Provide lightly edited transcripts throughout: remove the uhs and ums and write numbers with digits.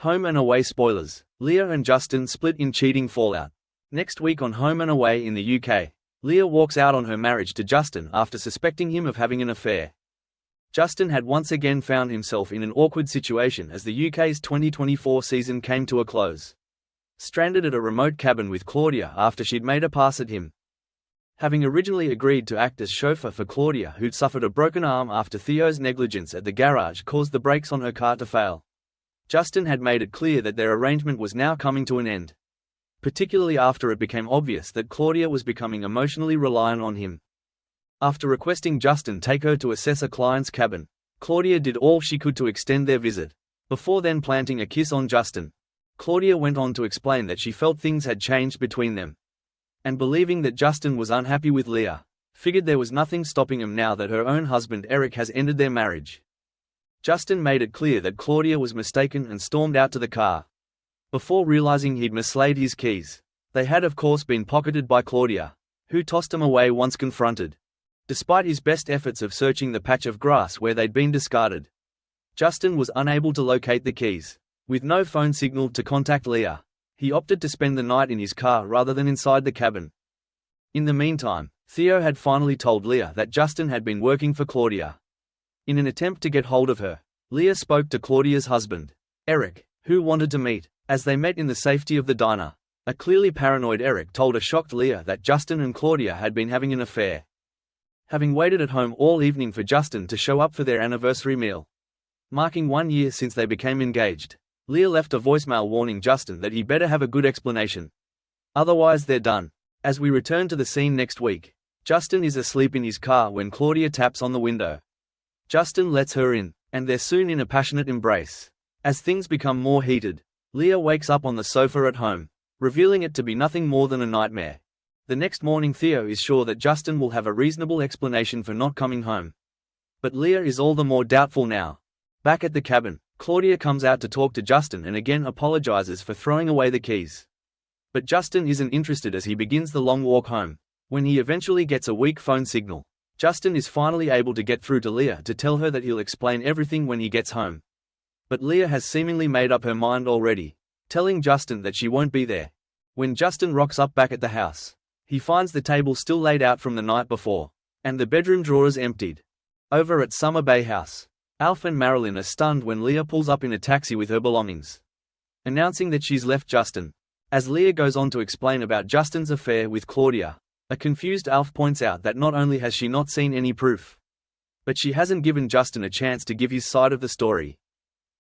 Home and Away spoilers. Leah and Justin split in cheating fallout. Next week on Home and Away in the UK, Leah walks out on her marriage to Justin after suspecting him of having an affair. Justin had once again found himself in an awkward situation as the UK's 2024 season came to a close. Stranded at a remote cabin with Claudia after she'd made a pass at him. Having originally agreed to act as chauffeur for Claudia, who'd suffered a broken arm after Theo's negligence at the garage caused the brakes on her car to fail, Justin had made it clear that their arrangement was now coming to an end, particularly after it became obvious that Claudia was becoming emotionally reliant on him. After requesting Justin take her to assess a client's cabin, Claudia did all she could to extend their visit, before then planting a kiss on Justin. Claudia went on to explain that she felt things had changed between them, and believing that Justin was unhappy with Leah, figured there was nothing stopping him now that her own husband Eric has ended their marriage. Justin made it clear that Claudia was mistaken and stormed out to the car, before realizing he'd mislaid his keys. They had of course been pocketed by Claudia, who tossed them away once confronted. Despite his best efforts of searching the patch of grass where they'd been discarded, Justin was unable to locate the keys. With no phone signal to contact Leah, he opted to spend the night in his car rather than inside the cabin. In the meantime, Theo had finally told Leah that Justin had been working for Claudia. In an attempt to get hold of her, Leah spoke to Claudia's husband, Eric, who wanted to meet. As they met in the safety of the diner, a clearly paranoid Eric told a shocked Leah that Justin and Claudia had been having an affair. Having waited at home all evening for Justin to show up for their anniversary meal, marking 1 year since they became engaged, Leah left a voicemail warning Justin that he better have a good explanation. Otherwise they're done. As we return to the scene next week, Justin is asleep in his car when Claudia taps on the window. Justin lets her in, and they're soon in a passionate embrace. As things become more heated, Leah wakes up on the sofa at home, revealing it to be nothing more than a nightmare. The next morning Theo is sure that Justin will have a reasonable explanation for not coming home. But Leah is all the more doubtful now. Back at the cabin, Claudia comes out to talk to Justin and again apologizes for throwing away the keys. But Justin isn't interested as he begins the long walk home. When he eventually gets a weak phone signal, Justin is finally able to get through to Leah to tell her that he'll explain everything when he gets home. But Leah has seemingly made up her mind already, telling Justin that she won't be there. When Justin rocks up back at the house, he finds the table still laid out from the night before, and the bedroom drawers emptied. Over at Summer Bay House, Alf and Marilyn are stunned when Leah pulls up in a taxi with her belongings, announcing that she's left Justin. As Leah goes on to explain about Justin's affair with Claudia, a confused Alf points out that not only has she not seen any proof, but she hasn't given Justin a chance to give his side of the story.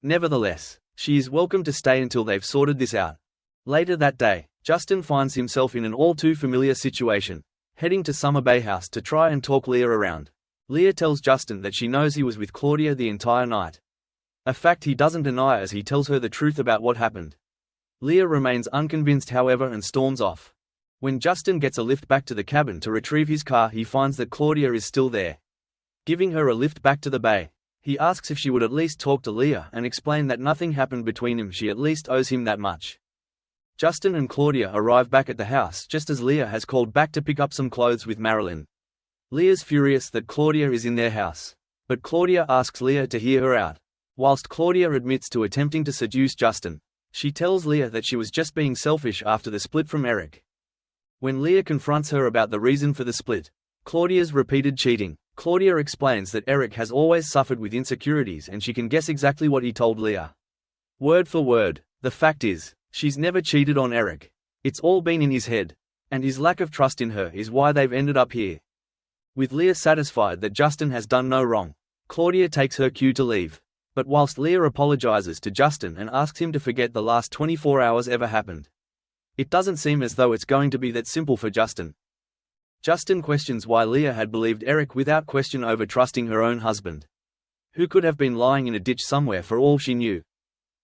Nevertheless, she is welcome to stay until they've sorted this out. Later that day, Justin finds himself in an all-too-familiar situation, heading to Summer Bay House to try and talk Leah around. Leah tells Justin that she knows he was with Claudia the entire night, a fact he doesn't deny as he tells her the truth about what happened. Leah remains unconvinced however and storms off. When Justin gets a lift back to the cabin to retrieve his car, he finds that Claudia is still there. Giving her a lift back to the bay, he asks if she would at least talk to Leah and explain that nothing happened between them, she at least owes him that much. Justin and Claudia arrive back at the house just as Leah has called back to pick up some clothes with Marilyn. Leah's furious that Claudia is in their house, but Claudia asks Leah to hear her out. Whilst Claudia admits to attempting to seduce Justin, she tells Leah that she was just being selfish after the split from Eric. When Leah confronts her about the reason for the split, Claudia's repeated cheating, Claudia explains that Eric has always suffered with insecurities and she can guess exactly what he told Leah. Word for word, the fact is, she's never cheated on Eric. It's all been in his head, and his lack of trust in her is why they've ended up here. With Leah satisfied that Justin has done no wrong, Claudia takes her cue to leave. But whilst Leah apologizes to Justin and asks him to forget the last 24 hours ever happened, it doesn't seem as though it's going to be that simple for Justin. Justin questions why Leah had believed Eric without question over trusting her own husband, who could have been lying in a ditch somewhere for all she knew.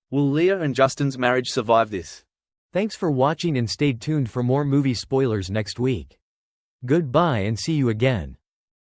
Will Leah and Justin's marriage survive this? Thanks for watching and stay tuned for more movie spoilers next week. Goodbye and see you again.